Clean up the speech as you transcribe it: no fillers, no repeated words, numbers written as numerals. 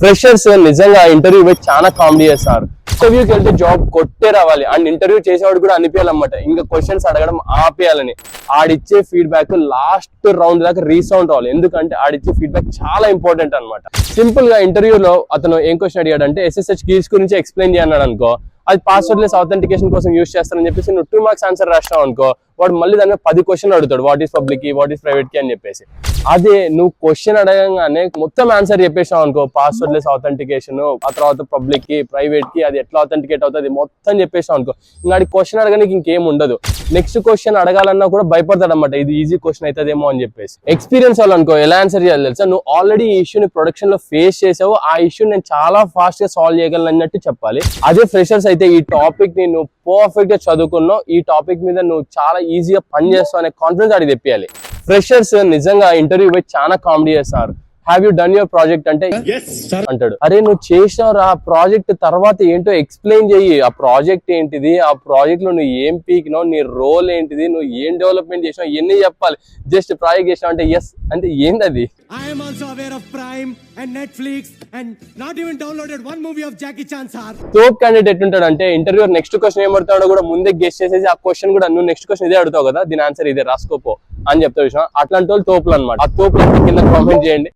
Freshers నిజంగా interview పెట్టి చాలా కామెడీ చేస్తారు. ఇంటర్వ్యూకి వెళ్తే జాబ్ కొట్టే రావాలి అండ్ ఇంటర్వ్యూ చేసేవాడు కూడా అనిపించాలన్నమాట, ఇంకా క్వశ్చన్స్ అడగడం ఆపేయాలని. ఆడిచ్చే ఫీడ్బ్యాక్ లాస్ట్ రౌండ్ దాకా రీసౌండ్ రావాలి, ఎందుకంటే ఆడిచ్చే ఫీడ్బ్యాక్ చాలా ఇంపార్టెంట్ అనమాట. సింపుల్ గా ఇంటర్వ్యూలో అతను ఏం క్వశ్చన్ అడిగాడంటే SSH కీస్ గురించి ఎక్స్ప్లెయిన్ చేయన్నాడు అనుకో, అది పాస్వర్డ్ లెస్ ఆథెంటికేషన్ కోసం యూస్ చేస్తారని చెప్పేసి నువ్వు 2 మార్క్స్ ఆన్సర్ రాసినావు అనుకో, వాడు మళ్ళీ దాని మీద 10 క్వశ్చన్ అడుగుతాడు, వాట్ ఈస్ పబ్లిక్ కి, వాట్ ఈస్ ప్రైవేట్ కి అని చెప్పేసి. అదే నువ్వు క్వశ్చన్ అడగంగానే మొత్తం ఆన్సర్ చెప్పేసావు అనుకో, పాస్వర్డ్ లెస్ ఆథెంటికేషన్, ఆ తర్వాత పబ్లిక్ కి, ప్రైవేట్ కి, అది ఎట్లా ఆథెంటికేట్ అవుతుంది మొత్తం చెప్పేసావు అనుకో, ఇంకా అది క్వశ్చన్ అడగడానికి ఇంకేం ఉండదు. నెక్స్ట్ క్వశ్చన్ అడగాలన్నా కూడా భయపడతాడు అనమాట, ఇది ఈజీ క్వశ్చన్ అవుతుందేమో అని చెప్పేసి. ఎక్స్పీరియన్స్ వాళ్ళు అనుకో ఎలా ఆన్సర్ చేయాలి తెలుసా, నువ్వు ఆల్రెడీ ఈ ఇష్యూని ప్రొడక్షన్ లో ఫేస్ చేసావు, ఆ ఇష్యూ నేను చాలా ఫాస్ట్ గా సాల్వ్ చేయగలను అన్నట్టు చెప్పాలి. అదే ఫ్రెషర్స్ అయితే ఈ టాపిక్ ని నువ్వు పర్ఫెక్ట్ గా చదువుకున్నావు, ఈ టాపిక్ మీద నువ్వు చాలా ఈజీగా పని చేస్తావు అనే కాన్ఫిడెన్స్ అడిగి తెప్పియాలి. ఫ్రెషర్స్ నిజంగా ఇంటర్వ్యూ పోయి చాలా కామెడీ చేస్తారు. Have you done your project అంటే అంటాడు, అరే నువ్వు చేసినావు ఆ ప్రాజెక్ట్, తర్వాత ఏంటో ఎక్స్ప్లెయిన్ చెయ్యి, ఆ ప్రాజెక్ట్ ఏంటిది, ఆ ప్రాజెక్ట్ లో నువ్వు ఏం పీకినావు, నీ రోల్ ఏంటిది, నువ్వు ఏం డెవలప్మెంట్ చేసినావు, ఇవన్నీ చెప్పాలి. జస్ట్ ప్రాజెక్ట్ చేసినావు అంటే ఎస్ అంటే ఏంది అది. I am also aware of Prime and Netflix and not even downloaded one movie of Jackie Chan sir. Top candidate ఎట్లుంటాడు అంటే ఇంటర్వ్యూ నెక్స్ట్ క్వశ్చన్ ఏం అడుగుతాడో కూడా ముందే గెస్ చేసేసి ఆ క్వశ్చన్ కూడా నువ్వు నెక్స్ట్ క్వశ్చన్ ఇదే అడుగుతావు కదా, దీని ఆన్సర్ ఇదే రాసుకోపో అని చెప్తావు. అట్లాంటి వాళ్ళు తోపులు అనమాట. ఆ తోపులు కింద కామెంట్ చేయండి.